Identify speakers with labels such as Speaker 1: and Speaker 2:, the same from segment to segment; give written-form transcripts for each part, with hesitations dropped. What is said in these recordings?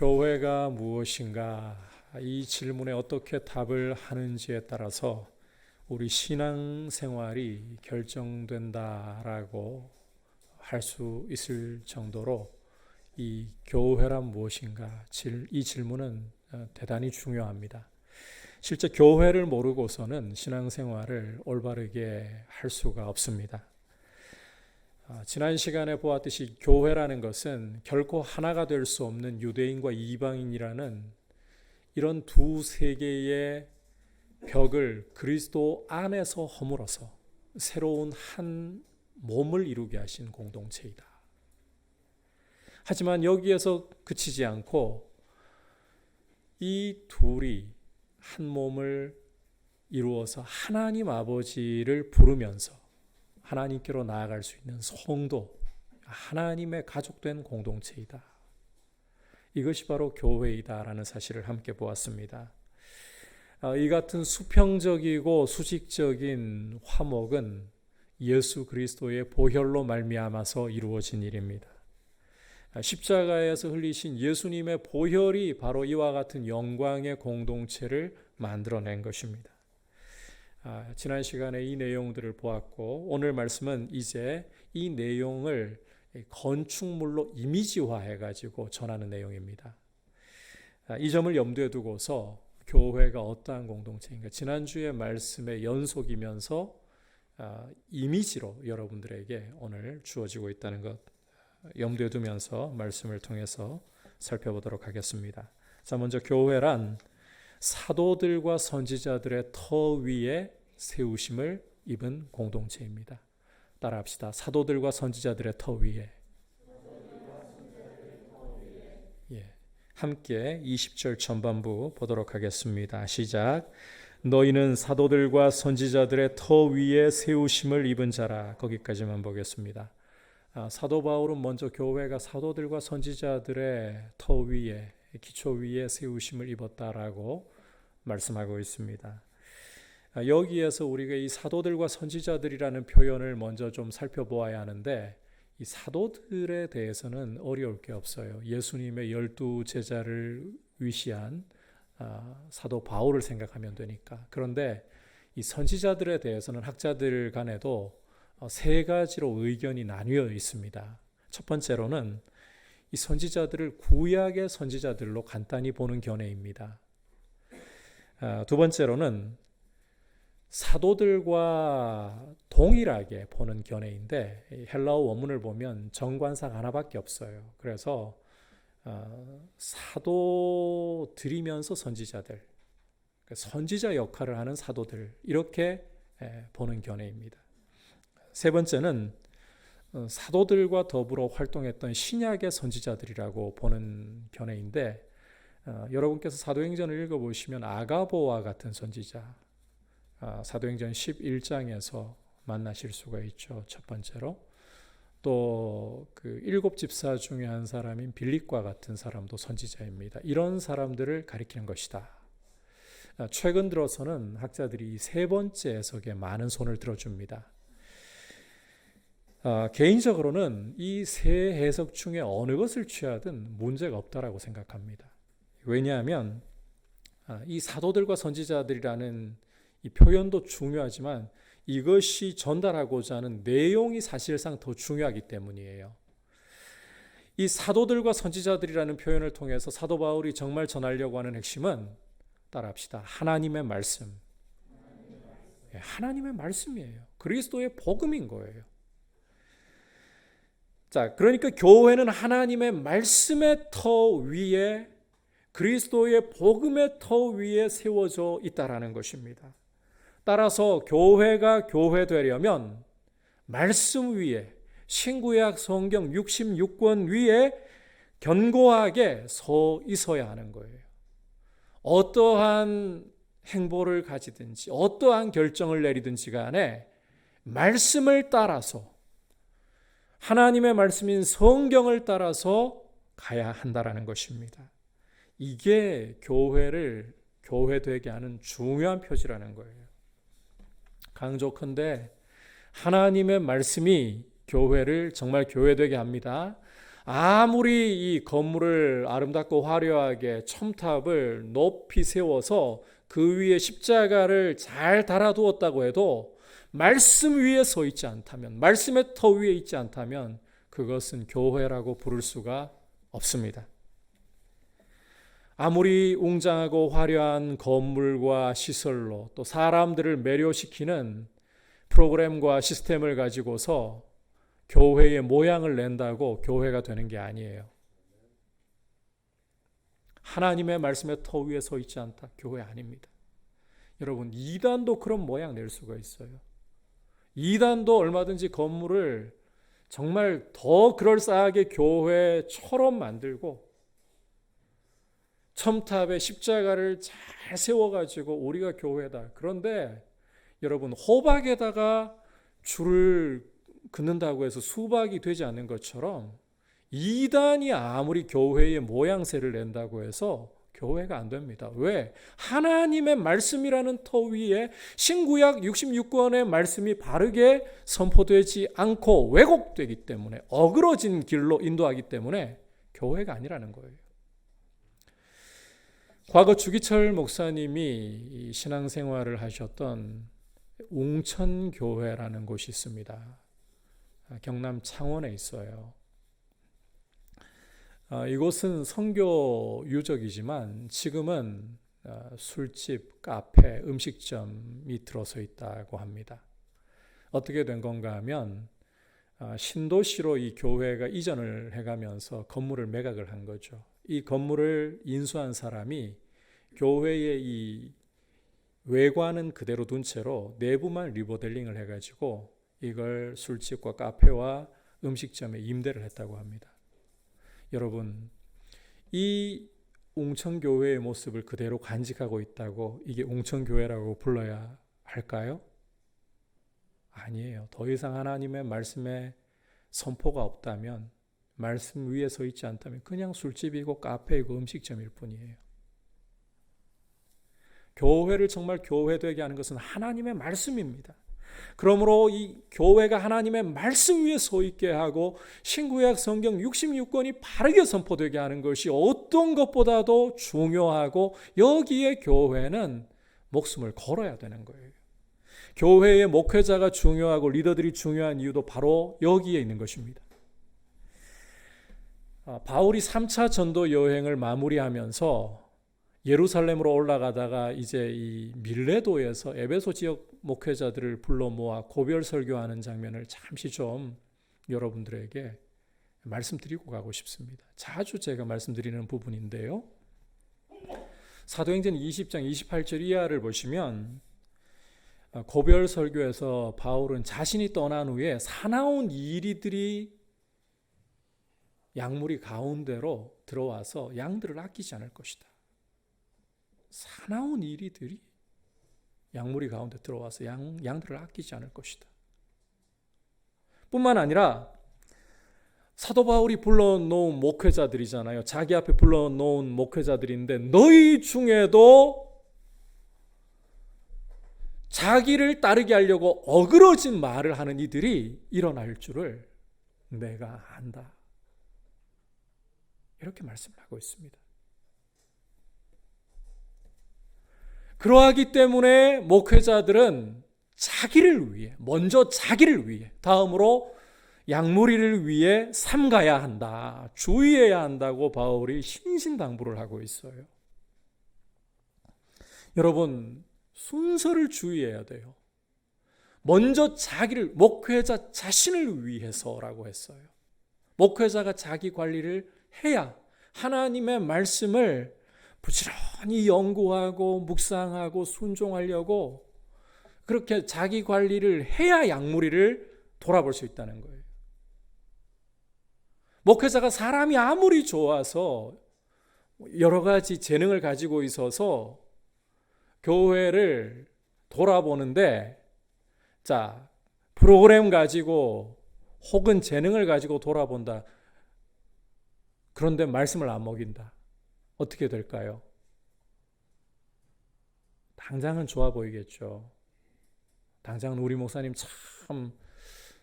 Speaker 1: 교회가 무엇인가? 이 질문에 어떻게 답을 하는지에 따라서 우리 신앙생활이 결정된다라고 할 수 있을 정도로 이 교회란 무엇인가? 이 질문은 대단히 중요합니다. 실제 교회를 모르고서는 신앙생활을 올바르게 할 수가 없습니다. 지난 시간에 보았듯이 교회라는 것은 결코 하나가 될 수 없는 유대인과 이방인이라는 이런 두 세계의 벽을 그리스도 안에서 허물어서 새로운 한 몸을 이루게 하신 공동체이다. 하지만 여기에서 그치지 않고 이 둘이 한 몸을 이루어서 하나님 아버지를 부르면서 하나님께로 나아갈 수 있는 성도, 하나님의 가족된 공동체이다. 이것이 바로 교회이다라는 사실을 함께 보았습니다. 이 같은 수평적이고 수직적인 화목은 예수 그리스도의 보혈로 말미암아서 이루어진 일입니다. 십자가에서 흘리신 예수님의 보혈이 바로 이와 같은 영광의 공동체를 만들어낸 것입니다. 지난 시간에 이 내용들을 보았고 오늘 말씀은 이제 이 내용을 건축물로 이미지화해 가지고 전하는 내용입니다. 이 점을 염두에 두고서 교회가 어떠한 공동체인가 지난주의 말씀의 연속이면서 이미지로 여러분들에게 오늘 주어지고 있다는 것 염두에 두면서 말씀을 통해서 살펴보도록 하겠습니다. 자, 먼저 교회란 사도들과 선지자들의 터 위에 세우심을 입은 공동체입니다. 따라합시다. 사도들과 선지자들의 터 위에. 함께 20절 전반부 보도록 하겠습니다. 시작. 너희는 사도들과 선지자들의 터 위에 세우심을 입은 자라. 거기까지만 보겠습니다. 사도 바울은 먼저 교회가 사도들과 선지자들의 터 위에, 기초 위에 세우심을 입었다라고 말씀하고 있습니다. 여기에서 우리가 이 사도들과 선지자들이라는 표현을 먼저 좀 살펴보아야 하는데 이 사도들에 대해서는 어려울 게 없어요. 예수님의 12 제자를 위시한 사도 바울을 생각하면 되니까. 그런데 이 선지자들에 대해서는 학자들 간에도 세 가지로 의견이 나뉘어 있습니다. 첫 번째로는 이 선지자들을 구약의 선지자들로 간단히 보는 견해입니다. 두 번째로는 사도들과 동일하게 보는 견해인데 헬라어 원문을 보면 정관사가 하나밖에 없어요. 그래서 사도들이면서 선지자들, 선지자 역할을 하는 사도들 이렇게 보는 견해입니다. 세 번째는 사도들과 더불어 활동했던 신약의 선지자들이라고 보는 견해인데 여러분께서 사도행전을 읽어보시면 아가보와 같은 선지자 사도행전 11장에서 만나실 수가 있죠. 첫 번째로 또 그 7집사 중에 한 사람인 빌립과 같은 사람도 선지자입니다. 이런 사람들을 가리키는 것이다. 최근 들어서는 학자들이 세 번째 해석에 많은 손을 들어줍니다. 개인적으로는 이 세 해석 중에 어느 것을 취하든 문제가 없다라고 생각합니다. 왜냐하면 이 사도들과 선지자들이라는 이 표현도 중요하지만 이것이 전달하고자 하는 내용이 사실상 더 중요하기 때문이에요. 이 사도들과 선지자들이라는 표현을 통해서 사도 바울이 정말 전하려고 하는 핵심은 따라합시다. 하나님의 말씀. 하나님의 말씀이에요. 그리스도의 복음인 거예요. 자, 그러니까 교회는 하나님의 말씀의 터 위에 그리스도의 복음의 터 위에 세워져 있다라는 것입니다. 따라서 교회가 교회되려면 말씀 위에 신구약 성경 66권 위에 견고하게 서 있어야 하는 거예요. 어떠한 행보를 가지든지 어떠한 결정을 내리든지 간에 말씀을 따라서 하나님의 말씀인 성경을 따라서 가야 한다라는 것입니다. 이게 교회를 교회되게 하는 중요한 표지라는 거예요. 강조컨대 하나님의 말씀이 교회를 정말 교회되게 합니다. 아무리 이 건물을 아름답고 화려하게 첨탑을 높이 세워서 그 위에 십자가를 잘 달아두었다고 해도 말씀 위에 서 있지 않다면, 말씀의 터 위에 있지 않다면 그것은 교회라고 부를 수가 없습니다. 아무리 웅장하고 화려한 건물과 시설로 또 사람들을 매료시키는 프로그램과 시스템을 가지고서 교회의 모양을 낸다고 교회가 되는 게 아니에요. 하나님의 말씀의 터 위에 서 있지 않다, 교회 아닙니다. 여러분, 이단도 그런 모양 낼 수가 있어요. 이단도 얼마든지 건물을 정말 더 그럴싸하게 교회처럼 만들고 첨탑에 십자가를 잘 세워가지고 우리가 교회다. 그런데 여러분, 호박에다가 줄을 긋는다고 해서 수박이 되지 않는 것처럼 이단이 아무리 교회의 모양새를 낸다고 해서 교회가 안 됩니다. 왜? 하나님의 말씀이라는 터 위에 신구약 66권의 말씀이 바르게 선포되지 않고 왜곡되기 때문에, 어그러진 길로 인도하기 때문에 교회가 아니라는 거예요. 과거 주기철 목사님이 신앙생활을 하셨던 웅천교회라는 곳이 있습니다. 경남 창원에 있어요. 이곳은 선교 유적이지만 지금은 술집, 카페, 음식점이 들어서 있다고 합니다. 어떻게 된 건가 하면 신도시로 이 교회가 이전을 해가면서 건물을 매각을 한 거죠. 이 건물을 인수한 사람이 교회의 이 외관은 그대로 둔 채로 내부만 리모델링을 해가지고 이걸 술집과 카페와 음식점에 임대를 했다고 합니다. 여러분, 이 웅천교회의 모습을 그대로 간직하고 있다고 이게 웅천교회라고 불러야 할까요? 아니에요. 더 이상 하나님의 말씀에 선포가 없다면, 말씀 위에 서 있지 않다면 그냥 술집이고 카페이고 음식점일 뿐이에요. 교회를 정말 교회되게 하는 것은 하나님의 말씀입니다. 그러므로 이 교회가 하나님의 말씀 위에 서 있게 하고 신구약 성경 66권이 바르게 선포되게 하는 것이 어떤 것보다도 중요하고, 여기에 교회는 목숨을 걸어야 되는 거예요. 교회의 목회자가 중요하고 리더들이 중요한 이유도 바로 여기에 있는 것입니다. 바울이 3차 전도 여행을 마무리하면서 예루살렘으로 올라가다가 이제 이 밀레도에서 에베소 지역 목회자들을 불러 모아 고별 설교하는 장면을 잠시 좀 여러분들에게 말씀드리고 가고 싶습니다. 자주 제가 말씀드리는 부분인데요. 사도행전 20장 28절 이하를 보시면 고별 설교에서 바울은 자신이 떠난 후에 사나운 이리들이 양무리 가운데로 들어와서 양들을 아끼지 않을 것이다. 사나운 이리들이 양무리 가운데 들어와서 양들을 아끼지 않을 것이다. 뿐만 아니라 사도 바울이 불러놓은 목회자들이잖아요. 자기 앞에 불러놓은 목회자들인데 너희 중에도 자기를 따르게 하려고 어그러진 말을 하는 이들이 일어날 줄을 내가 안다. 이렇게 말씀을 하고 있습니다. 그러하기 때문에 목회자들은 자기를 위해, 먼저 자기를 위해, 다음으로 양무리를 위해 삼가야 한다, 주의해야 한다고 바울이 신신당부를 하고 있어요. 여러분, 순서를 주의해야 돼요. 먼저 자기를, 목회자 자신을 위해서라고 했어요. 목회자가 자기 관리를 해야 하나님의 말씀을 부지런히 연구하고 묵상하고 순종하려고 그렇게 자기 관리를 해야 양무리를 돌아볼 수 있다는 거예요. 목회자가 사람이 아무리 좋아서 여러 가지 재능을 가지고 있어서 교회를 돌아보는데, 자, 프로그램 가지고 혹은 재능을 가지고 돌아본다. 그런데 말씀을 안 먹인다. 어떻게 될까요? 당장은 좋아 보이겠죠. 당장은 우리 목사님 참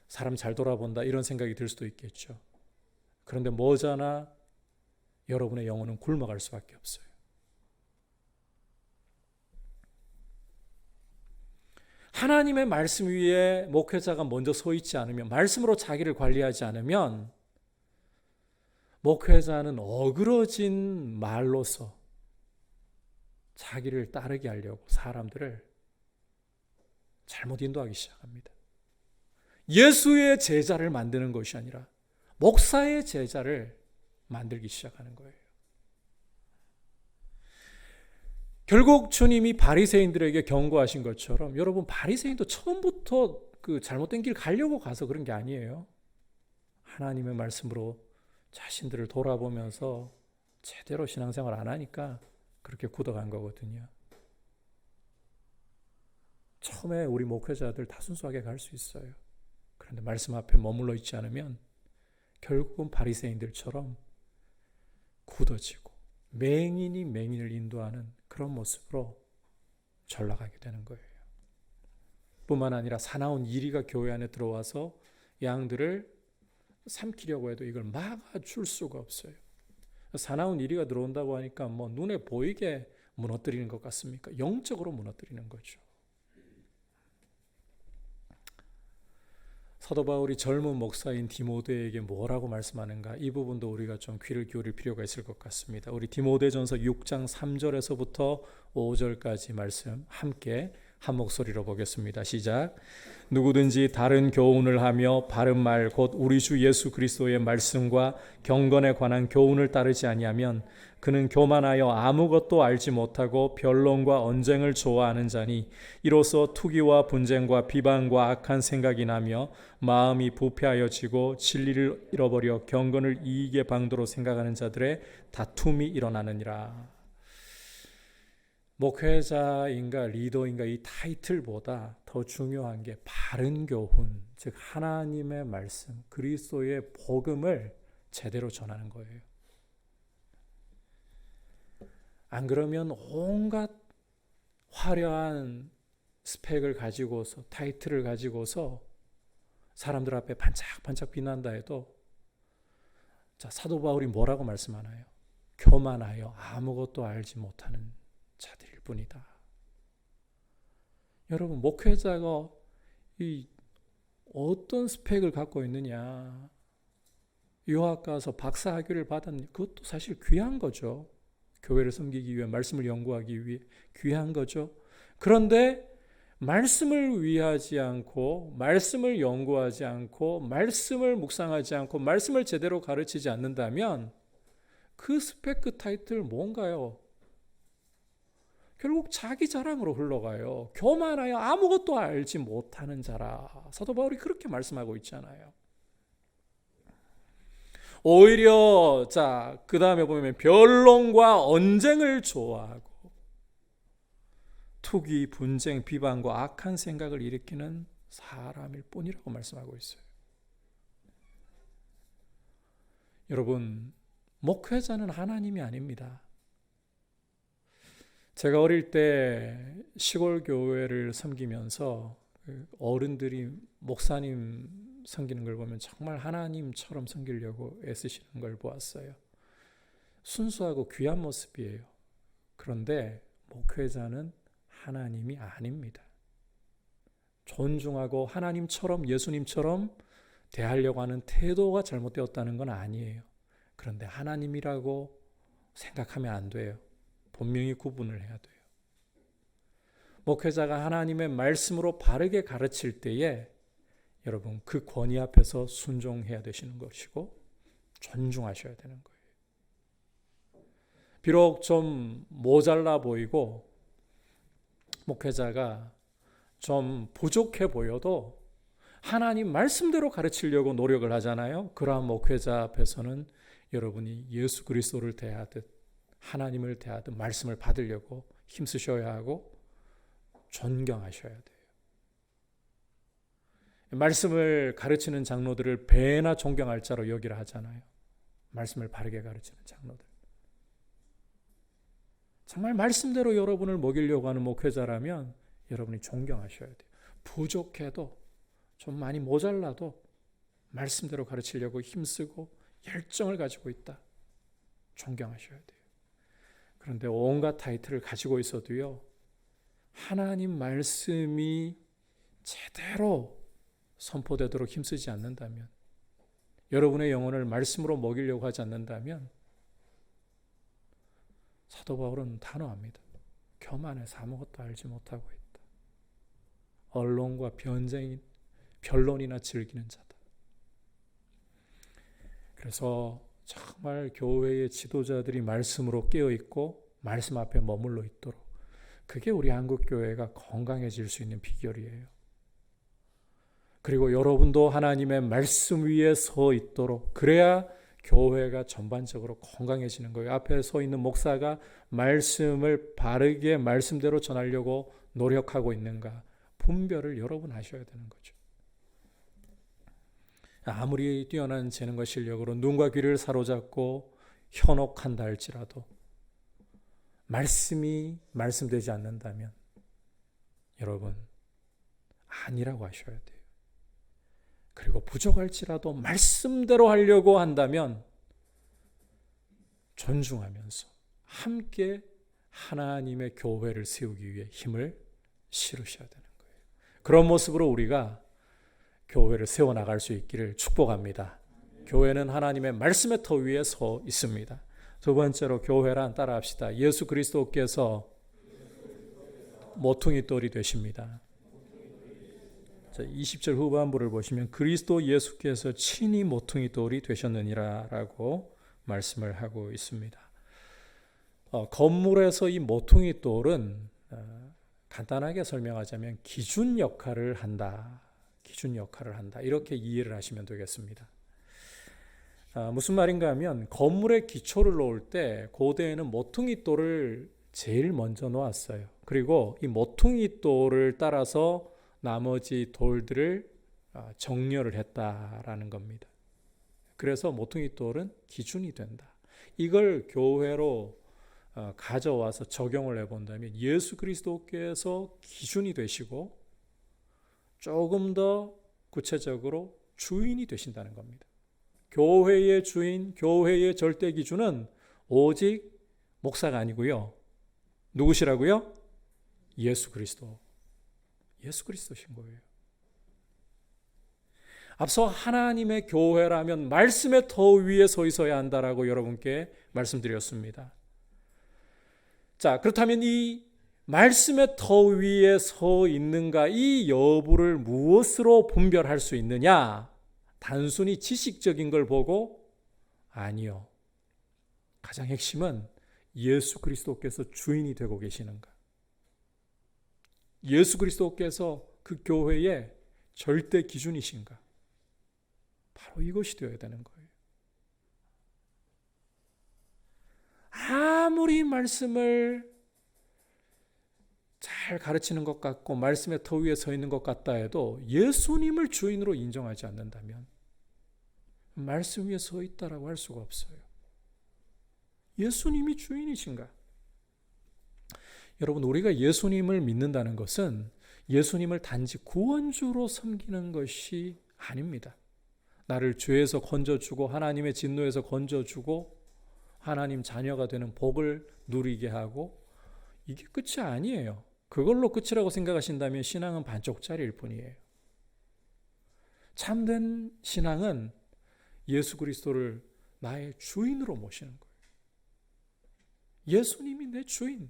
Speaker 1: 사람 잘 돌아본다 이런 생각이 들 수도 있겠죠. 그런데 머지않아 여러분의 영혼은 굶어갈 수밖에 없어요. 하나님의 말씀 위에 목회자가 먼저 서 있지 않으면, 말씀으로 자기를 관리하지 않으면 목회자는 어그러진 말로서 자기를 따르게 하려고 사람들을 잘못 인도하기 시작합니다. 예수의 제자를 만드는 것이 아니라 목사의 제자를 만들기 시작하는 거예요. 결국 주님이 바리새인들에게 경고하신 것처럼 여러분, 바리새인도 처음부터 그 잘못된 길 가려고 가서 그런 게 아니에요. 하나님의 말씀으로 자신들을 돌아보면서 제대로 신앙생활 안 하니까 그렇게 굳어간 거거든요. 처음에 우리 목회자들 다 순수하게 갈 수 있어요. 그런데 말씀 앞에 머물러 있지 않으면 결국은 바리새인들처럼 굳어지고 맹인이 맹인을 인도하는 그런 모습으로 전락하게 되는 거예요. 뿐만 아니라 사나운 이리가 교회 안에 들어와서 양들을 삼키려고 해도 이걸 막아줄 수가 없어요. 사나운 이리가 들어온다고 하니까 뭐 눈에 보이게 무너뜨리는 것 같습니까? 영적으로 무너뜨리는 거죠. 사도 바울이 젊은 목사인 디모데에게 뭐라고 말씀하는가, 이 부분도 우리가 좀 귀를 기울일 필요가 있을 것 같습니다. 우리 디모데전서 6장 3절에서부터 5절까지 말씀 함께 한 목소리로 보겠습니다. 시작. 누구든지 다른 교훈을 하며 바른 말 곧 우리 주 예수 그리스도의 말씀과 경건에 관한 교훈을 따르지 아니하면 그는 교만하여 아무것도 알지 못하고 변론과 언쟁을 좋아하는 자니 이로써 투기와 분쟁과 비방과 악한 생각이 나며 마음이 부패하여지고 진리를 잃어버려 경건을 이익의 방도로 생각하는 자들의 다툼이 일어나느니라. 목회자인가 리더인가 이 타이틀보다 더 중요한 게 바른 교훈, 즉 하나님의 말씀, 그리스도의 복음을 제대로 전하는 거예요. 안 그러면 온갖 화려한 스펙을 가지고서, 타이틀을 가지고서 사람들 앞에 반짝반짝 빛난다 해도, 자, 사도 바울이 뭐라고 말씀하나요? 교만하여 아무것도 알지 못하는 자들일 뿐이다. 여러분, 목회자가 이 어떤 스펙을 갖고 있느냐, 유학 가서 박사학위를 받았느냐, 그것도 사실 귀한 거죠. 교회를 섬기기 위해, 말씀을 연구하기 위해 귀한 거죠. 그런데 말씀을 위하지 않고, 말씀을 연구하지 않고, 말씀을 묵상하지 않고, 말씀을 제대로 가르치지 않는다면 그 스펙, 그 타이틀 뭔가요? 결국 자기 자랑으로 흘러가요. 교만하여 아무것도 알지 못하는 자라. 사도 바울이 그렇게 말씀하고 있잖아요. 오히려 자, 그 다음에 보면 변론과 언쟁을 좋아하고 투기, 분쟁, 비방과 악한 생각을 일으키는 사람일 뿐이라고 말씀하고 있어요. 여러분, 목회자는 하나님이 아닙니다. 제가 어릴 때 시골 교회를 섬기면서 어른들이 목사님 섬기는 걸 보면 정말 하나님처럼 섬기려고 애쓰시는 걸 보았어요. 순수하고 귀한 모습이에요. 그런데 목회자는 하나님이 아닙니다. 존중하고 하나님처럼, 예수님처럼 대하려고 하는 태도가 잘못되었다는 건 아니에요. 그런데 하나님이라고 생각하면 안 돼요. 분명히 구분을 해야 돼요. 목회자가 하나님의 말씀으로 바르게 가르칠 때에 여러분, 그 권위 앞에서 순종해야 되시는 것이고 존중하셔야 되는 거예요. 비록 좀 모자라 보이고 목회자가 좀 부족해 보여도 하나님 말씀대로 가르치려고 노력을 하잖아요. 그러한 목회자 앞에서는 여러분이 예수 그리스도를 대하듯, 하나님을 대하듯 말씀을 받으려고 힘쓰셔야 하고 존경하셔야 돼요. 말씀을 가르치는 장로들을 배나 존경할 자로 여기라 하잖아요. 말씀을 바르게 가르치는 장로들. 정말 말씀대로 여러분을 먹이려고 하는 목회자라면 여러분이 존경하셔야 돼요. 부족해도, 좀 많이 모자라도 말씀대로 가르치려고 힘쓰고 열정을 가지고 있다. 존경하셔야 돼요. 그런데 온갖 타이틀을 가지고 있어도요, 하나님 말씀이 제대로 선포되도록 힘쓰지 않는다면, 여러분의 영혼을 말씀으로 먹이려고 하지 않는다면, 사도 바울은 단호합니다. 교만해서 아무것도 알지 못하고 있다. 언론과 변론이나 즐기는 자다. 그래서 정말 교회의 지도자들이 말씀으로 깨어있고 말씀 앞에 머물러 있도록, 그게 우리 한국교회가 건강해질 수 있는 비결이에요. 그리고 여러분도 하나님의 말씀 위에 서 있도록, 그래야 교회가 전반적으로 건강해지는 거예요. 앞에 서 있는 목사가 말씀을 바르게 말씀대로 전하려고 노력하고 있는가, 분별을 여러분 하셔야 되는 거죠. 아무리 뛰어난 재능과 실력으로 눈과 귀를 사로잡고 현혹한다 할지라도 말씀이 말씀되지 않는다면 여러분 아니라고 하셔야 돼요. 그리고 부족할지라도 말씀대로 하려고 한다면 존중하면서 함께 하나님의 교회를 세우기 위해 힘을 실으셔야 되는 거예요. 그런 모습으로 우리가 교회를 세워나갈 수 있기를 축복합니다. 교회는 하나님의 말씀의 터 위에 서 있습니다. 두 번째로 교회란 따라합시다. 예수 그리스도께서 모퉁이 돌이 되십니다. 20절 후반부를 보시면 그리스도 예수께서 친히 모퉁이 돌이 되셨느니라 라고 말씀을 하고 있습니다. 건물에서 이 모퉁이 돌은 간단하게 설명하자면 기준 역할을 한다. 이렇게 이해를 하시면 되겠습니다. 무슨 말인가 하면 건물의 기초를 놓을 때 고대에는 모퉁이 돌을 제일 먼저 놓았어요. 그리고 이 모퉁이 돌을 따라서 나머지 돌들을 정렬을 했다라는 겁니다. 그래서 모퉁이 돌은 기준이 된다. 이걸 교회로 가져와서 적용을 해본다면 예수 그리스도께서 기준이 되시고 조금 더 구체적으로 주인이 되신다는 겁니다. 교회의 주인, 교회의 절대 기준은 오직 목사가 아니고요. 누구시라고요? 예수 그리스도신 거예요. 앞서 하나님의 교회라면 말씀의 터 위에 서 있어야 한다라고 여러분께 말씀드렸습니다. 자, 그렇다면 이 말씀의 터 위에 서 있는가, 이 여부를 무엇으로 분별할 수 있느냐? 단순히 지식적인 걸 보고? 아니요. 가장 핵심은 예수 그리스도께서 주인이 되고 계시는가? 예수 그리스도께서 그 교회의 절대 기준이신가? 바로 이것이 되어야 되는 거예요. 아무리 말씀을 잘 가르치는 것 같고 말씀의 터 위에 서 있는 것 같다 해도 예수님을 주인으로 인정하지 않는다면 말씀 위에 서 있다라고 할 수가 없어요. 예수님이 주인이신가? 여러분, 우리가 예수님을 믿는다는 것은 예수님을 단지 구원주로 섬기는 것이 아닙니다. 나를 죄에서 건져주고 하나님의 진노에서 건져주고 하나님 자녀가 되는 복을 누리게 하고, 이게 끝이 아니에요. 그걸로 끝이라고 생각하신다면 신앙은 반쪽짜리일 뿐이에요. 참된 신앙은 예수 그리스도를 나의 주인으로 모시는 거예요. 예수님이 내 주인.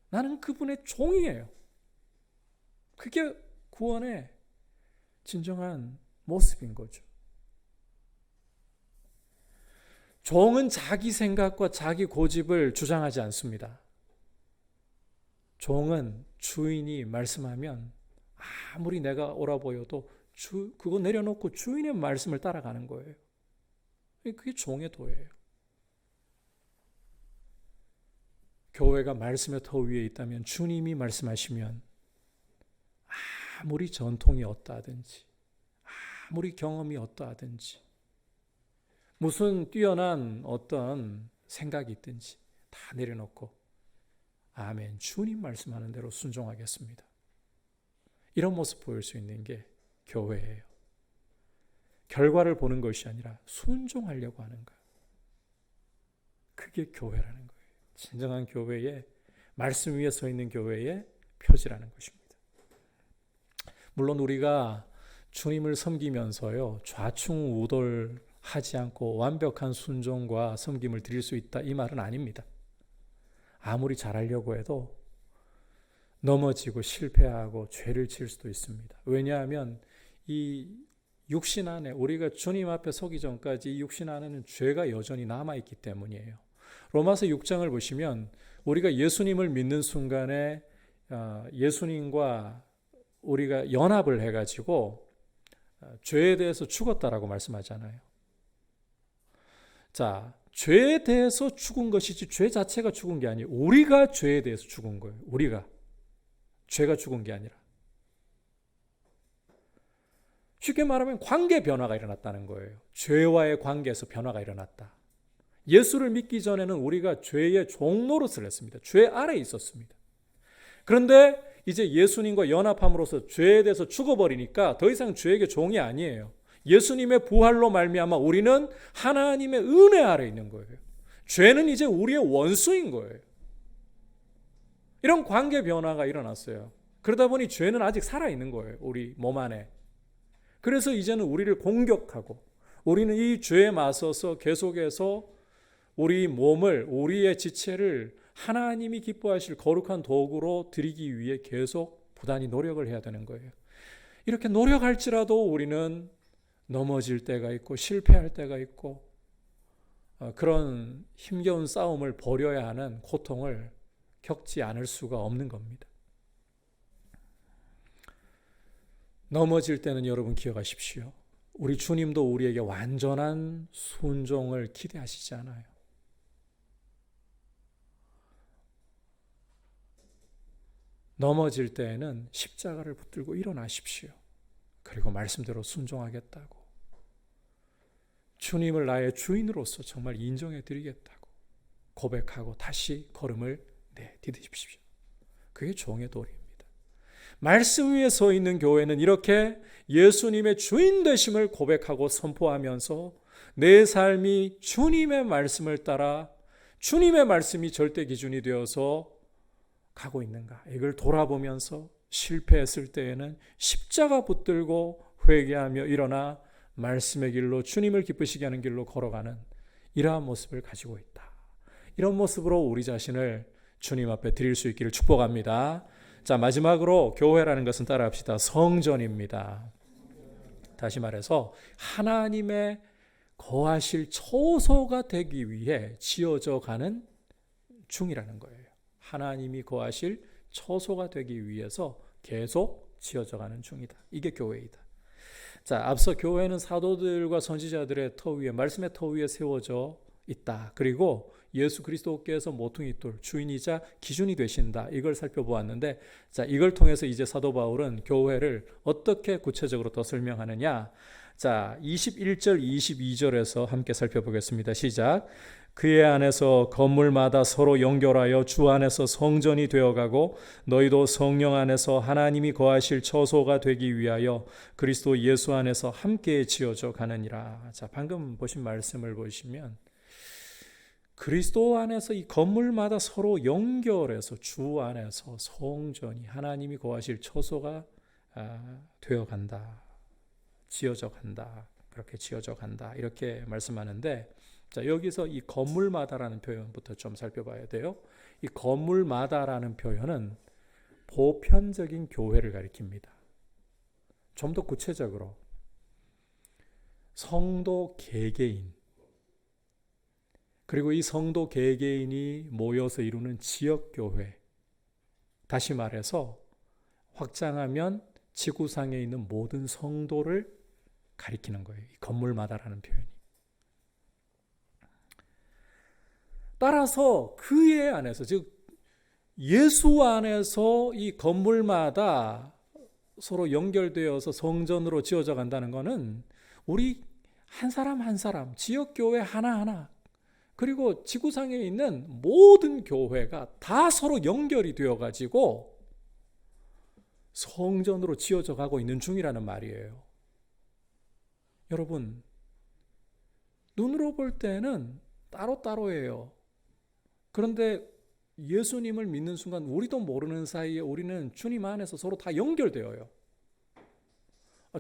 Speaker 1: 나는 그분의 종이에요. 그게 구원의 진정한 모습인 거죠. 종은 자기 생각과 자기 고집을 주장하지 않습니다. 종은 주인이 말씀하면 아무리 내가 옳아 보여도 그거 내려놓고 주인의 말씀을 따라가는 거예요. 그게 종의 도예요. 교회가 말씀의 터 위에 있다면 주님이 말씀하시면 아무리 전통이 어떠하든지 아무리 경험이 어떠하든지 무슨 뛰어난 어떤 생각이 있든지 다 내려놓고 아멘, 주님 말씀하는 대로 순종하겠습니다. 이런 모습 보일 수 있는 게 교회예요. 결과를 보는 것이 아니라 순종하려고 하는 것. 그게 교회라는 거예요. 진정한 교회의, 말씀 위에 서 있는 교회의 표지라는 것입니다. 물론 우리가 주님을 섬기면서요, 좌충우돌하지 않고 완벽한 순종과 섬김을 드릴 수 있다, 이 말은 아닙니다. 아무리 잘하려고 해도 넘어지고 실패하고 죄를 지을 수도 있습니다. 왜냐하면 이 육신 안에, 우리가 주님 앞에 서기 전까지 이 육신 안에는 죄가 여전히 남아있기 때문이에요. 로마서 6장을 보시면 우리가 예수님을 믿는 순간에 예수님과 우리가 연합을 해가지고 죄에 대해서 죽었다라고 말씀하잖아요. 자, 죄에 대해서 죽은 것이지 죄 자체가 죽은 게 아니에요. 우리가 죄에 대해서 죽은 거예요. 우리가. 죄가 죽은 게 아니라. 쉽게 말하면 관계 변화가 일어났다는 거예요. 죄와의 관계에서 변화가 일어났다. 예수를 믿기 전에는 우리가 죄의 종노릇을 했습니다. 죄 아래에 있었습니다. 그런데 이제 예수님과 연합함으로써 죄에 대해서 죽어버리니까 더 이상 죄에게 종이 아니에요. 예수님의 부활로 말미암아 우리는 하나님의 은혜 아래에 있는 거예요. 죄는 이제 우리의 원수인 거예요. 이런 관계 변화가 일어났어요. 그러다 보니 죄는 아직 살아있는 거예요. 우리 몸 안에. 그래서 이제는 우리를 공격하고 우리는 이 죄에 맞서서 계속해서 우리 몸을, 우리의 지체를 하나님이 기뻐하실 거룩한 도구로 드리기 위해 계속 부단히 노력을 해야 되는 거예요. 이렇게 노력할지라도 우리는 넘어질 때가 있고 실패할 때가 있고 그런 힘겨운 싸움을 벌여야 하는 고통을 겪지 않을 수가 없는 겁니다. 넘어질 때는 여러분 기억하십시오. 우리 주님도 우리에게 완전한 순종을 기대하시지 않아요. 넘어질 때에는 십자가를 붙들고 일어나십시오. 그리고 말씀대로 순종하겠다고. 주님을 나의 주인으로서 정말 인정해 드리겠다고 고백하고 다시 걸음을 디디십시오. 그게 종의 도리입니다. 말씀 위에 서 있는 교회는 이렇게 예수님의 주인 되심을 고백하고 선포하면서 내 삶이 주님의 말씀을 따라 주님의 말씀이 절대 기준이 되어서 가고 있는가, 이걸 돌아보면서 실패했을 때에는 십자가 붙들고 회개하며 일어나 말씀의 길로, 주님을 기쁘시게 하는 길로 걸어가는 이러한 모습을 가지고 있다. 이런 모습으로 우리 자신을 주님 앞에 드릴 수 있기를 축복합니다. 자, 마지막으로 교회라는 것은 따라합시다. 성전입니다. 다시 말해서 하나님의 거하실 처소가 되기 위해 지어져 가는 중이라는 거예요. 하나님이 거하실 처소가 되기 위해서 계속 지어져 가는 중이다. 이게 교회이다. 자, 앞서 교회는 사도들과 선지자들의 터 위에, 말씀의 터 위에 세워져 있다. 그리고 예수 그리스도께서 모퉁이 돌, 주인이자 기준이 되신다. 이걸 살펴보았는데, 자, 이걸 통해서 이제 사도 바울은 교회를 어떻게 구체적으로 더 설명하느냐. 자, 21절, 22절에서 함께 살펴보겠습니다. 시작. 그의 안에서 건물마다 서로 연결하여 주 안에서 성전이 되어가고 너희도 성령 안에서 하나님이 거하실 처소가 되기 위하여 그리스도 예수 안에서 함께 지어져 가느니라. 자, 방금 보신 말씀을 보시면 그리스도 안에서 이 건물마다 서로 연결해서 주 안에서 성전이, 하나님이 거하실 처소가 되어간다. 지어져 간다. 그렇게 지어져 간다. 이렇게 말씀하는데, 자, 여기서 이 건물마다라는 표현부터 좀 살펴봐야 돼요. 이 건물마다라는 표현은 보편적인 교회를 가리킵니다. 좀 더 구체적으로 성도 개개인, 그리고 이 성도 개개인이 모여서 이루는 지역교회, 다시 말해서 확장하면 지구상에 있는 모든 성도를 가리키는 거예요. 이 건물마다라는 표현이. 따라서 그의 안에서, 즉 예수 안에서 이 건물마다 서로 연결되어서 성전으로 지어져 간다는 것은 우리 한 사람 한 사람, 지역교회 하나하나, 그리고 지구상에 있는 모든 교회가 다 서로 연결이 되어가지고 성전으로 지어져 가고 있는 중이라는 말이에요. 여러분, 눈으로 볼 때는 따로따로예요. 그런데 예수님을 믿는 순간 우리도 모르는 사이에 우리는 주님 안에서 서로 다 연결되어요.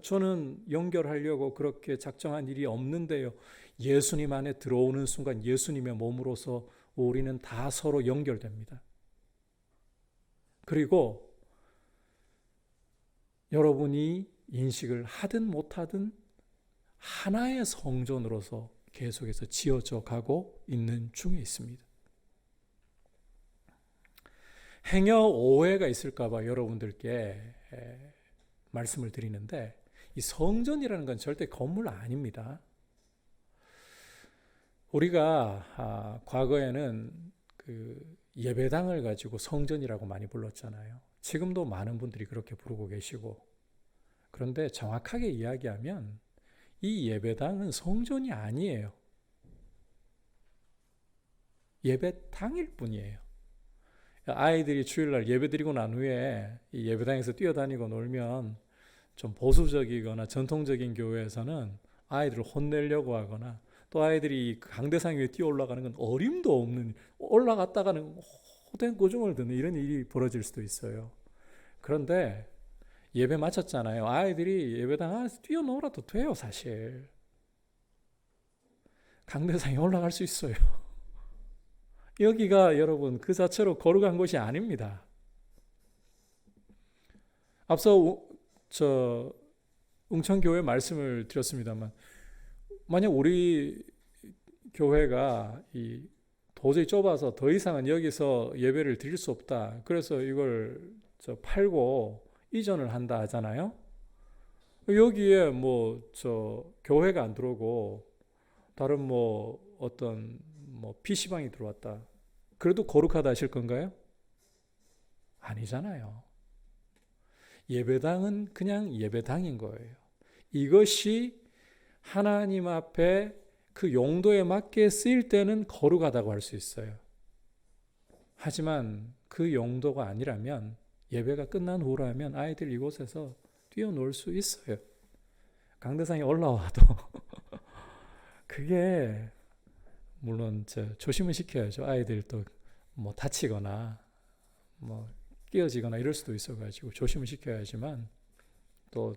Speaker 1: 저는 연결하려고 그렇게 작정한 일이 없는데요. 예수님 안에 들어오는 순간 예수님의 몸으로서 우리는 다 서로 연결됩니다. 그리고 여러분이 인식을 하든 못하든 하나의 성전으로서 계속해서 지어져 가고 있는 중에 있습니다. 행여 오해가 있을까 봐 여러분들께 말씀을 드리는데, 이 성전이라는 건 절대 건물 아닙니다. 우리가 과거에는 그 예배당을 가지고 성전이라고 많이 불렀잖아요. 지금도 많은 분들이 그렇게 부르고 계시고, 그런데 정확하게 이야기하면 이 예배당은 성전이 아니에요. 예배당일 뿐이에요. 아이들이 주일날 예배드리고 난 후에 이 예배당에서 뛰어다니고 놀면 좀 보수적이거나 전통적인 교회에서는 아이들을 혼내려고 하거나, 또 아이들이 강대상 위에 뛰어 올라가는 건 어림도 없는, 올라갔다가는 호된 고중을 듣는 이런 일이 벌어질 수도 있어요. 그런데 예배 마쳤잖아요. 아이들이 예배당 안에서 뛰어놀아도 돼요. 사실 강대상에 올라갈 수 있어요. 여기가 여러분 그 자체로 거룩한 곳이 아닙니다. 앞서 웅천교회 말씀을 드렸습니다만, 만약 우리 교회가 도저히 좁아서 더 이상은 여기서 예배를 드릴 수 없다, 그래서 이걸 팔고 이전을 한다 하잖아요. 여기에 교회가 안 들어오고 다른 어떤 PC방이 들어왔다, 그래도 거룩하다 하실 건가요? 아니잖아요. 예배당은 그냥 예배당인 거예요. 이것이 하나님 앞에 그 용도에 맞게 쓰일 때는 거룩하다고 할 수 있어요. 하지만 그 용도가 아니라면, 예배가 끝난 후라면 아이들 이곳에서 뛰어놀 수 있어요. 강대상에 올라와도 그게 물론 조심은 시켜야죠. 아이들 또 다치거나 끼어지거나 이럴 수도 있어가지고 조심을 시켜야지만, 또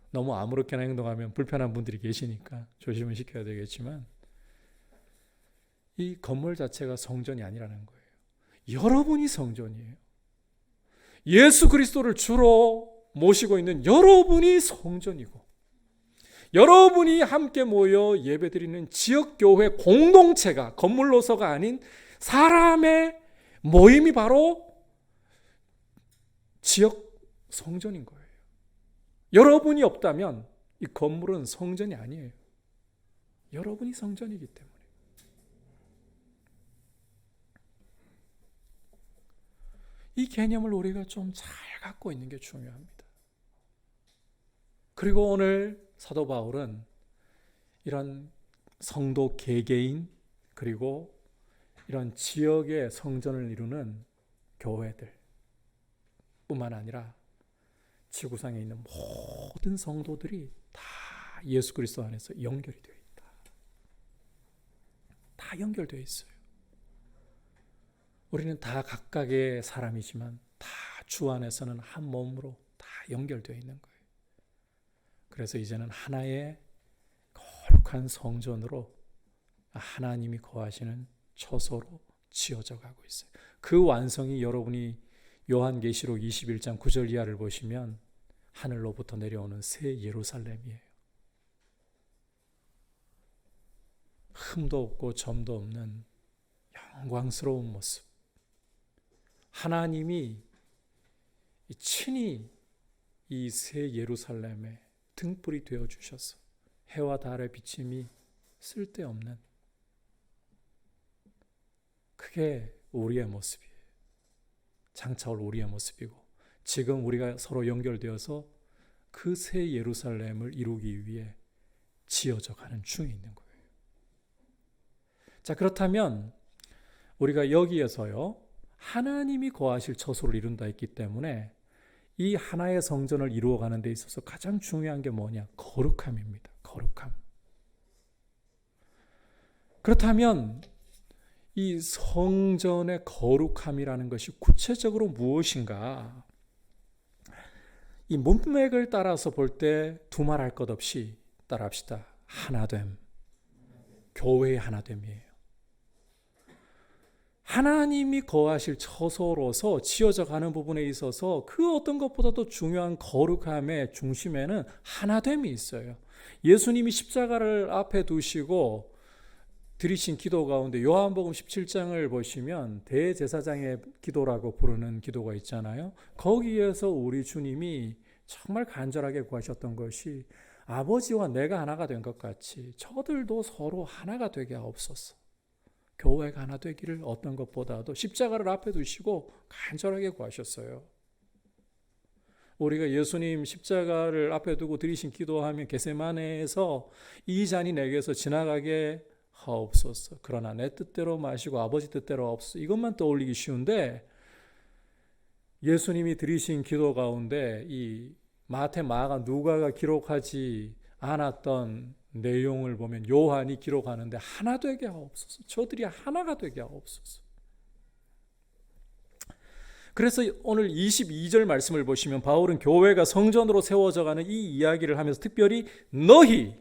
Speaker 1: 너무 아무렇게나 행동하면 불편한 분들이 계시니까 조심을 시켜야 되겠지만, 이 건물 자체가 성전이 아니라는 거예요. 여러분이 성전이에요. 예수 그리스도를 주로 모시고 있는 여러분이 성전이고, 여러분이 함께 모여 예배드리는 지역교회 공동체가, 건물로서가 아닌 사람의 모임이 바로 지역 성전인 거예요. 여러분이 없다면 이 건물은 성전이 아니에요. 여러분이 성전이기 때문에. 이 개념을 우리가 좀 잘 갖고 있는 게 중요합니다. 그리고 오늘 사도 바울은 이런 성도 개개인, 그리고 이런 지역의 성전을 이루는 교회들 뿐만 아니라 지구상에 있는 모든 성도들이 다 예수 그리스도 안에서 연결이 되어 있다. 다 연결되어 있어요. 우리는 다 각각의 사람이지만 다 주 안에서는 한 몸으로 다 연결되어 있는 거예요. 그래서 이제는 하나의 거룩한 성전으로 하나님이 거하시는 처소로 지어져 가고 있어요. 그 완성이 여러분이 요한계시록 21장 9절 이하를 보시면 하늘로부터 내려오는 새 예루살렘이에요. 흠도 없고 점도 없는 영광스러운 모습. 하나님이 친히 이 새 예루살렘에 등불이 되어 주셔서 해와 달의 비침이 쓸데없는, 그게 우리의 모습이에요. 장차올 우리의 모습이고, 지금 우리가 서로 연결되어서 그 새 예루살렘을 이루기 위해 지어져 가는 중에 있는 거예요. 자, 그렇다면 우리가 여기에서요, 하나님이 거하실 처소를 이룬다 했기 때문에 이 하나의 성전을 이루어가는 데 있어서 가장 중요한 게 뭐냐? 거룩함입니다. 거룩함. 그렇다면 이 성전의 거룩함이라는 것이 구체적으로 무엇인가? 이 문맥을 따라서 볼 때 두말할 것 없이 따라합시다. 하나됨. 교회의 하나됨이에요. 하나님이 거하실 처소로서 지어져 가는 부분에 있어서 그 어떤 것보다도 중요한 거룩함의 중심에는 하나됨이 있어요. 예수님이 십자가를 앞에 두시고 드리신 기도 가운데 요한복음 17장을 보시면 대제사장의 기도라고 부르는 기도가 있잖아요. 거기에서 우리 주님이 정말 간절하게 구하셨던 것이 아버지와 내가 하나가 된 것 같이 저들도 서로 하나가 되게 하옵소서. 교회가 하나 되기를 어떤 것보다도 십자가를 앞에 두시고 간절하게 구하셨어요. 우리가 예수님 십자가를 앞에 두고 드리신 기도하면 겟세마네에서 이 잔이 내게서 지나가게 하옵소서. 그러나 내 뜻대로 마시고 아버지 뜻대로 하옵소서. 이것만 떠올리기 쉬운데 예수님이 드리신 기도 가운데 이 마태, 마가, 누가가 기록하지 않았던 내용을 보면 요한이 기록하는데 하나 되게 하옵소서. 저들이 하나가 되게 하옵소서. 그래서 오늘 22절 말씀을 보시면 바울은 교회가 성전으로 세워져가는 이 이야기를 하면서 특별히 너희,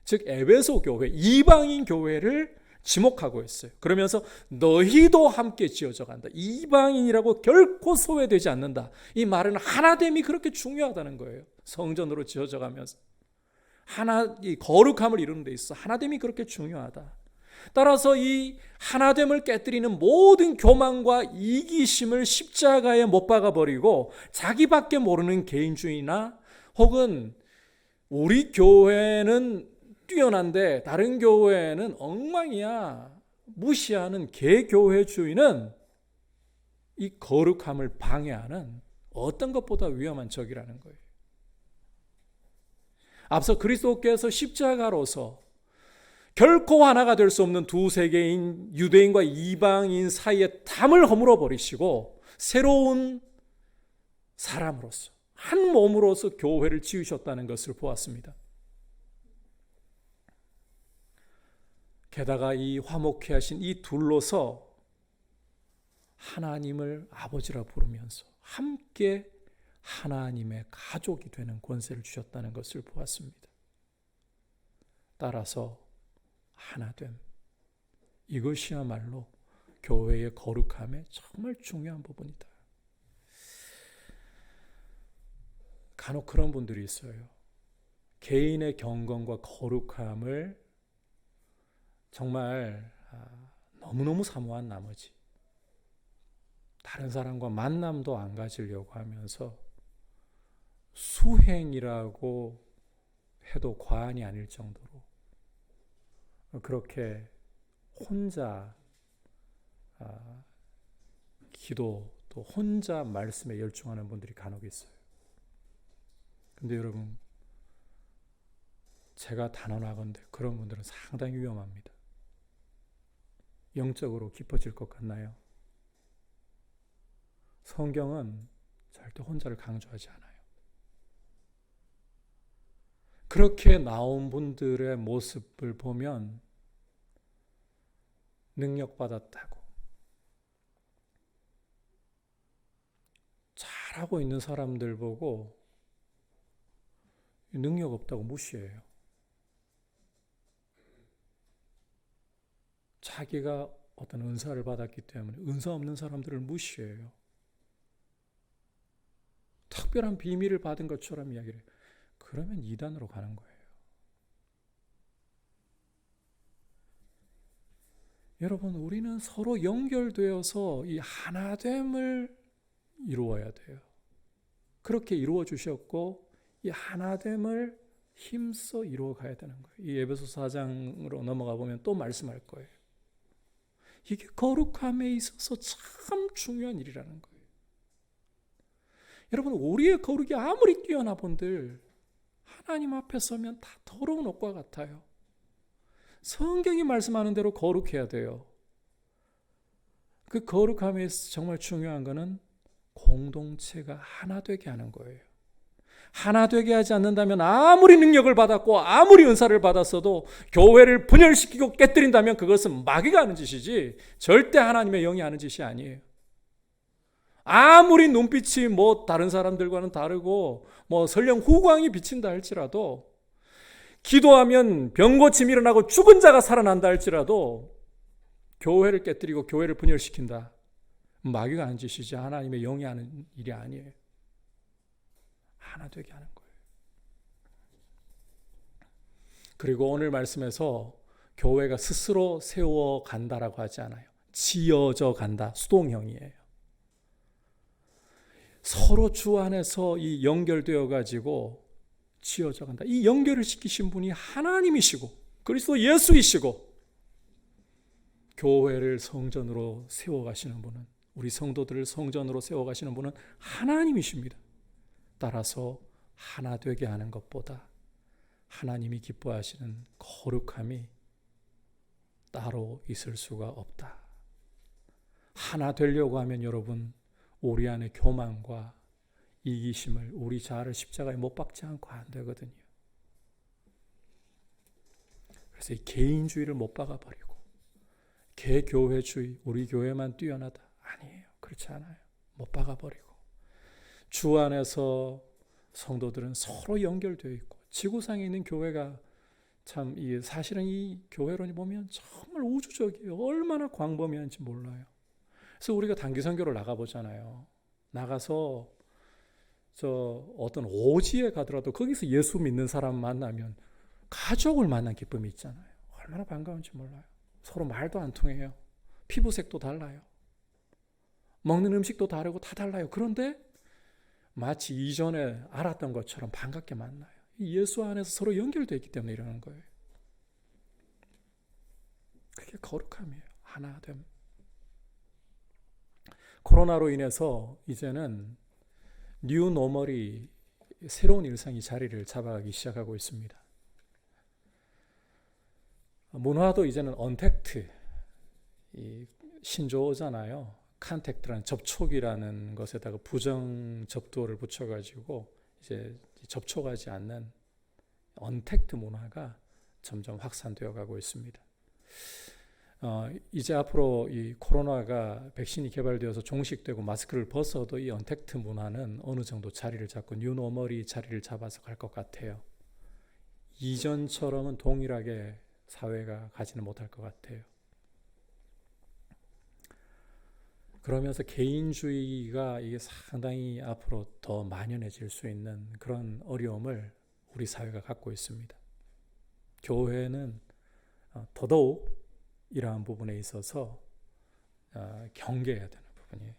Speaker 1: 즉 에베소 교회, 이방인 교회를 지목하고 있어요. 그러면서 너희도 함께 지어져 간다. 이방인이라고 결코 소외되지 않는다. 이 말은 하나됨이 그렇게 중요하다는 거예요. 성전으로 지어져 가면서 하나, 이 거룩함을 이루는 데 있어 하나됨이 그렇게 중요하다. 따라서 이 하나됨을 깨뜨리는 모든 교만과 이기심을 십자가에 못 박아버리고 자기밖에 모르는 개인주의나 혹은 우리 교회는 뛰어난데 다른 교회는 엉망이야 무시하는 개교회주의는 이 거룩함을 방해하는 어떤 것보다 위험한 적이라는 거예요. 앞서 그리스도께서 십자가로서 결코 하나가 될 수 없는 두 세계인 유대인과 이방인 사이에 담을 허물어 버리시고 새로운 사람으로서 한 몸으로서 교회를 지으셨다는 것을 보았습니다. 게다가 이 화목케 하신 이 둘로서 하나님을 아버지라 부르면서 함께 하나님의 가족이 되는 권세를 주셨다는 것을 보았습니다. 따라서 하나됨, 이것이야말로 교회의 거룩함의 정말 중요한 부분이다. 간혹 그런 분들이 있어요. 개인의 경건과 거룩함을 정말 너무너무 사모한 나머지 다른 사람과 만남도 안 가지려고 하면서 수행이라고 해도 과언이 아닐 정도로 그렇게 혼자 기도 또 혼자 말씀에 열중하는 분들이 간혹 있어요. 근데 여러분, 제가 단언하건대 그런 분들은 상당히 위험합니다. 영적으로 깊어질 것 같나요? 성경은 절대 혼자를 강조하지 않아요. 그렇게 나온 분들의 모습을 보면 능력받았다고 잘하고 있는 사람들 보고 능력 없다고 무시해요. 자기가 어떤 은사를 받았기 때문에 은사 없는 사람들을 무시해요. 특별한 비밀을 받은 것처럼 이야기를 해요. 그러면 이단으로 가는 거예요. 여러분, 우리는 서로 연결되어서 이 하나됨을 이루어야 돼요. 그렇게 이루어 주셨고 이 하나됨을 힘써 이루어 가야 되는 거예요. 이 에베소 4장으로 넘어가 보면 또 말씀할 거예요. 이게 거룩함에 있어서 참 중요한 일이라는 거예요. 여러분, 우리의 거룩이 아무리 뛰어나 본들 하나님 앞에 서면 다 더러운 옷과 같아요. 성경이 말씀하는 대로 거룩해야 돼요. 그 거룩함에 있어서 정말 중요한 것은 공동체가 하나 되게 하는 거예요. 하나 되게 하지 않는다면 아무리 능력을 받았고 아무리 은사를 받았어도 교회를 분열시키고 깨뜨린다면 그것은 마귀가 하는 짓이지 절대 하나님의 영이 하는 짓이 아니에요. 아무리 눈빛이 다른 사람들과는 다르고 설령 후광이 비친다 할지라도, 기도하면 병고침이 일어나고 죽은 자가 살아난다 할지라도 교회를 깨뜨리고 교회를 분열시킨다, 마귀가 하는 짓이지 하나님의 영이 하는 일이 아니에요. 하나 되게 하는 거예요. 그리고 오늘 말씀에서 교회가 스스로 세워 간다라고 하지 않아요. 지어져 간다, 수동형이에요. 서로 주 안에서 이 연결되어 가지고 지어져 간다. 이 연결을 시키신 분이 하나님이시고 그리스도 예수이시고, 교회를 성전으로 세워가시는 분은, 우리 성도들을 성전으로 세워가시는 분은 하나님이십니다. 따라서 하나 되게 하는 것보다 하나님이 기뻐하시는 거룩함이 따로 있을 수가 없다. 하나 되려고 하면 여러분, 우리 안에 교만과 이기심을, 우리 자아를 십자가에 못 박지 않고 안 되거든요. 그래서 이 개인주의를 못 박아버리고 개교회주의, 우리 교회만 뛰어나다, 아니에요. 그렇지 않아요. 못 박아버리고 주 안에서 성도들은 서로 연결되어 있고, 지구상에 있는 교회가 참 사실은 이 교회론이 보면 정말 우주적이에요. 얼마나 광범위한지 몰라요. 그래서 우리가 단기 선교를 나가보잖아요. 나가서 어떤 오지에 가더라도 거기서 예수 믿는 사람 만나면 가족을 만난 기쁨이 있잖아요. 얼마나 반가운지 몰라요. 서로 말도 안 통해요. 피부색도 달라요. 먹는 음식도 다르고 다 달라요. 그런데 마치 이전에 알았던 것처럼 반갑게 만나요. 예수 안에서 서로 연결되어 있기 때문에 이러는 거예요. 그게 거룩함이에요. 하나됨. 코로나로 인해서 이제는 뉴 노멀이, 새로운 일상이 자리를 잡아가기 시작하고 있습니다. 문화도 이제는 언택트, 신조어잖아요. 컨택트라는 접촉이라는 것에다가 부정 접두어를 붙여가지고 이제 접촉하지 않는 언택트 문화가 점점 확산되어 가고 있습니다. 이제 앞으로 이 코로나가 백신이 개발되어서 종식되고 마스크를 벗어도 이 언택트 문화는 어느 정도 자리를 잡고 뉴노멀이 자리를 잡아서 갈 것 같아요. 이전처럼은 동일하게 사회가 가지는 못할 것 같아요. 그러면서 개인주의가 이게 상당히 앞으로 더 만연해질 수 있는 그런 어려움을 우리 사회가 갖고 있습니다. 교회는 더더욱 이러한 부분에 있어서 경계해야 되는 부분이에요.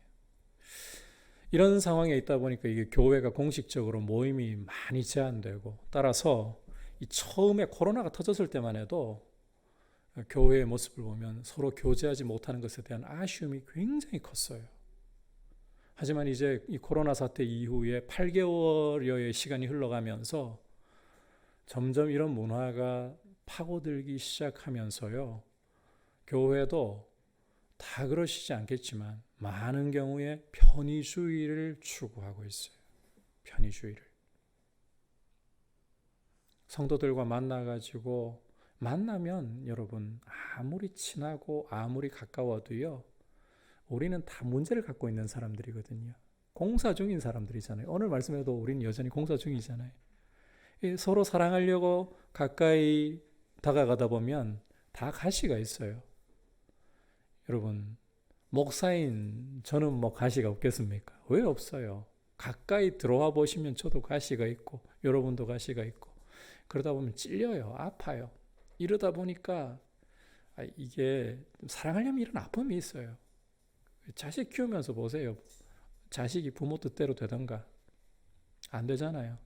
Speaker 1: 이런 상황에 있다 보니까 이게 교회가 공식적으로 모임이 많이 제한되고, 따라서 이 처음에 코로나가 터졌을 때만 해도 교회의 모습을 보면 서로 교제하지 못하는 것에 대한 아쉬움이 굉장히 컸어요. 하지만 이제 이 코로나 사태 이후에 8개월여의 시간이 흘러가면서 점점 이런 문화가 파고들기 시작하면서요, 교회도 다 그러시지 않겠지만 많은 경우에 편의주의를 추구하고 있어요. 편의주의를. 성도들과 만나면 여러분, 아무리 친하고 아무리 가까워도요, 우리는 다 문제를 갖고 있는 사람들이거든요. 공사 중인 사람들이잖아요. 오늘 말씀에도 우리는 여전히 공사 중이잖아요. 서로 사랑하려고 가까이 다가가다 보면 다 가시가 있어요. 여러분, 목사인 저는 가시가 없겠습니까? 왜 없어요? 가까이 들어와 보시면 저도 가시가 있고 여러분도 가시가 있고, 그러다 보면 찔려요. 아파요. 이러다 보니까 이게 사랑하려면 이런 아픔이 있어요. 자식 키우면서 보세요. 자식이 부모 뜻대로 되던가 안 되잖아요.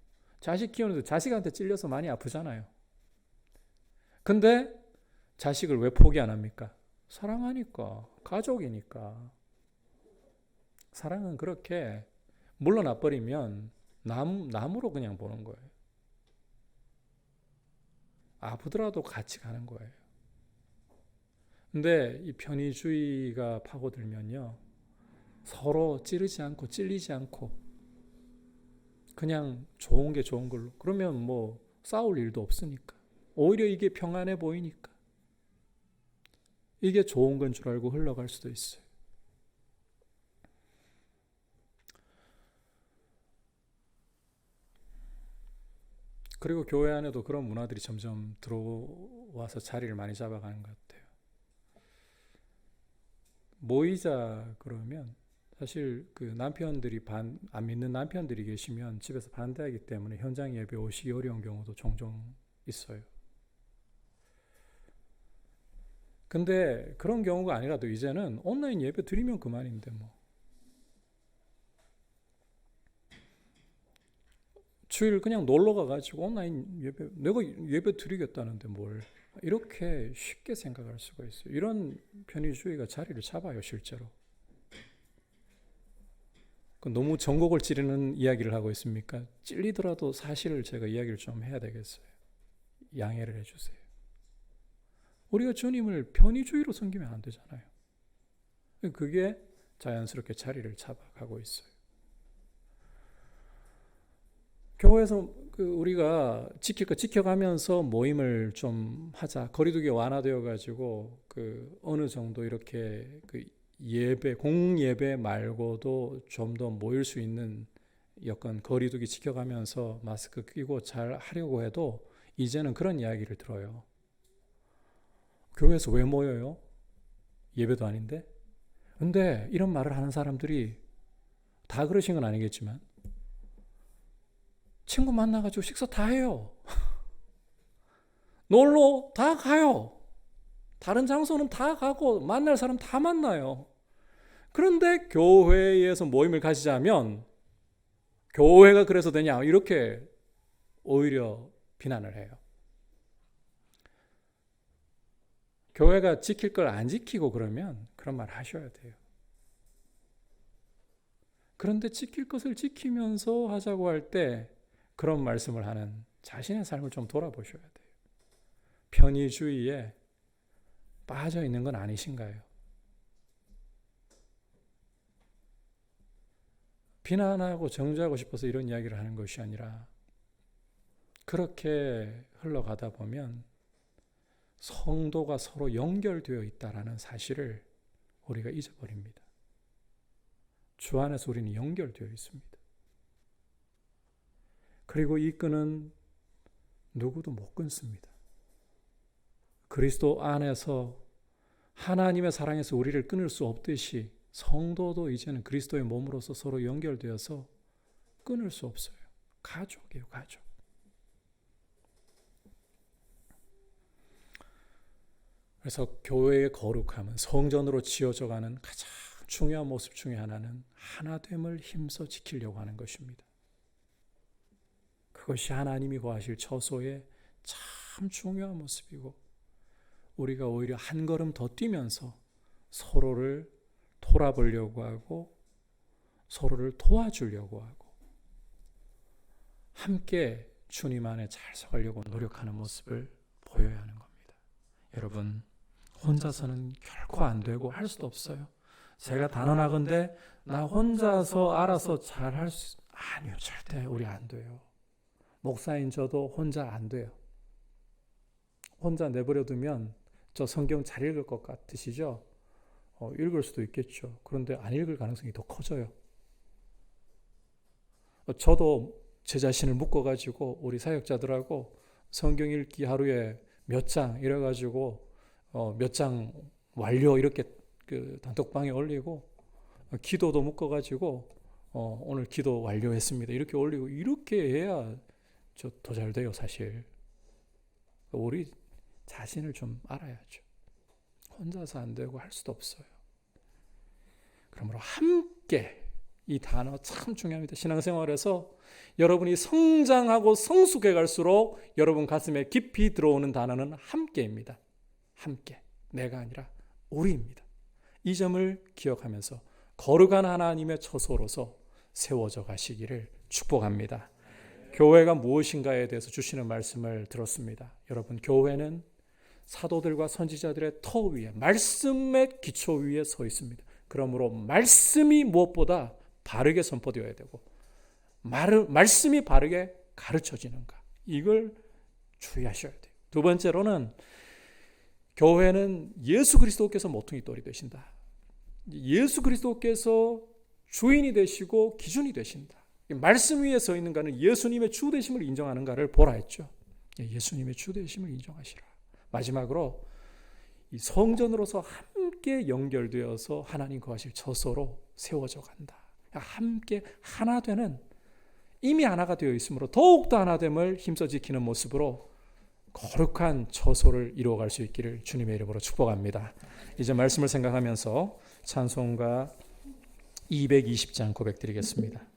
Speaker 1: 자식 키우는데 자식한테 찔려서 많이 아프잖아요. 근데 자식을 왜 포기 안 합니까? 사랑하니까, 가족이니까. 사랑은 그렇게 물러나 버리면 나무로 그냥 보는 거예요. 아프더라도 같이 가는 거예요. 근데 이 편의주의가 파고들면요, 서로 찌르지 않고 찔리지 않고 그냥 좋은 게 좋은 걸로. 그러면 뭐 싸울 일도 없으니까. 오히려 이게 평안해 보이니까. 이게 좋은 건 줄 알고 흘러갈 수도 있어요. 그리고 교회 안에도 그런 문화들이 점점 들어와서 자리를 많이 잡아가는 것 같아요. 모이자 그러면 사실 그 남편들이 안 믿는 남편들이 계시면 집에서 반대하기 때문에 현장 예배 오시기 어려운 경우도 종종 있어요. 근데 그런 경우가 아니라도 이제는 온라인 예배 드리면 그만인데 뭐. 주일 그냥 놀러 가가지고 온라인 예배, 내가 예배 드리겠다는데 뭘. 이렇게 쉽게 생각할 수가 있어요. 이런 편의주의가 자리를 잡아요, 실제로. 너무 전곡을 찌르는 이야기를 하고 있습니까? 찔리더라도 사실을 제가 이야기를 좀 해야 되겠어요. 양해를 해주세요. 우리가 주님을 편의주의로 섬기면 안 되잖아요. 그게 자연스럽게 자리를 잡아가고 있어요. 교회에서 우리가 지킬 거 지켜가면서 모임을 좀 하자. 거리두기 완화되어 가지고 어느 정도 이렇게 예배, 공예배 말고도 좀 더 모일 수 있는 여건 거리두기 지켜가면서 마스크 끼고 잘 하려고 해도 이제는 그런 이야기를 들어요. 교회에서 왜 모여요? 예배도 아닌데? 근데 이런 말을 하는 사람들이 다 그러신 건 아니겠지만 친구 만나가지고 식사 다 해요. 놀러 다 가요. 다른 장소는 다 가고 만날 사람 다 만나요. 그런데 교회에서 모임을 가지자면 교회가 그래서 되냐 이렇게 오히려 비난을 해요. 교회가 지킬 걸 안 지키고 그러면 그런 말 하셔야 돼요. 그런데 지킬 것을 지키면서 하자고 할 때 그런 말씀을 하는 자신의 삶을 좀 돌아보셔야 돼요. 편의주의에 빠져 있는 건 아니신가요? 비난하고 정죄하고 싶어서 이런 이야기를 하는 것이 아니라 그렇게 흘러가다 보면 성도가 서로 연결되어 있다는 사실을 우리가 잊어버립니다. 주 안에서 우리는 연결되어 있습니다. 그리고 이 끈은 누구도 못 끊습니다. 그리스도 안에서 하나님의 사랑에서 우리를 끊을 수 없듯이 성도도 이제는 그리스도의 몸으로서 서로 연결되어서 끊을 수 없어요. 가족이에요, 가족. 그래서 교회의 거룩함은 성전으로 지어져가는 가장 중요한 모습 중에 하나는 하나됨을 힘써 지키려고 하는 것입니다. 그것이 하나님이 거하실 처소의 참 중요한 모습이고 우리가 오히려 한 걸음 더 뛰면서 서로를 돌아보려고 하고 서로를 도와주려고 하고 함께 주님 안에 잘 서가려고 노력하는 모습을 보여야 하는 겁니다. 여러분, 혼자서는 결코 안 되고 할 수도 없어요. 제가 단언하건대 나 혼자서 알아서 잘 할 수 아니요, 절대 우리 안 돼요. 목사인 저도 혼자 안 돼요. 혼자 내버려두면 저 성경 잘 읽을 것 같으시죠? 읽을 수도 있겠죠. 그런데 안 읽을 가능성이 더 커져요. 저도 제 자신을 묶어가지고 우리 사역자들하고 성경 읽기 하루에 몇 장 이래가지고 몇 장 완료 이렇게 단톡방에 올리고 기도도 묶어가지고 오늘 기도 완료했습니다 이렇게 올리고 이렇게 해야 저 더 잘 돼요. 사실 우리 자신을 좀 알아야죠. 혼자서 안 되고 할 수도 없어요. 그러므로 함께, 이 단어 참 중요합니다. 신앙생활에서 여러분이 성장하고 성숙해 갈수록 여러분 가슴에 깊이 들어오는 단어는 함께입니다. 함께, 내가 아니라 우리입니다. 이 점을 기억하면서 거룩한 하나님의 처소로서 세워져 가시기를 축복합니다. 교회가 무엇인가에 대해서 주시는 말씀을 들었습니다. 여러분, 교회는 사도들과 선지자들의 터 위에, 말씀의 기초 위에 서 있습니다. 그러므로 말씀이 무엇보다 바르게 선포되어야 되고 말씀이 바르게 가르쳐지는가, 이걸 주의하셔야 돼요. 두 번째로는 교회는 예수 그리스도께서 모퉁이 돌이 되신다. 예수 그리스도께서 주인이 되시고 기준이 되신다. 말씀 위에 서 있는가는 예수님의 주 되심을 인정하는가를 보라 했죠. 예수님의 주 되심을 인정하시라. 마지막으로 이 성전으로서 함께 연결되어서 하나님 거하실 처소로 세워져 간다. 함께 하나 되는, 이미 하나가 되어 있으므로 더욱더 하나됨을 힘써 지키는 모습으로 거룩한 처소를 이루어갈 수 있기를 주님의 이름으로 축복합니다. 이제 말씀을 생각하면서 찬송가 220장 고백드리겠습니다.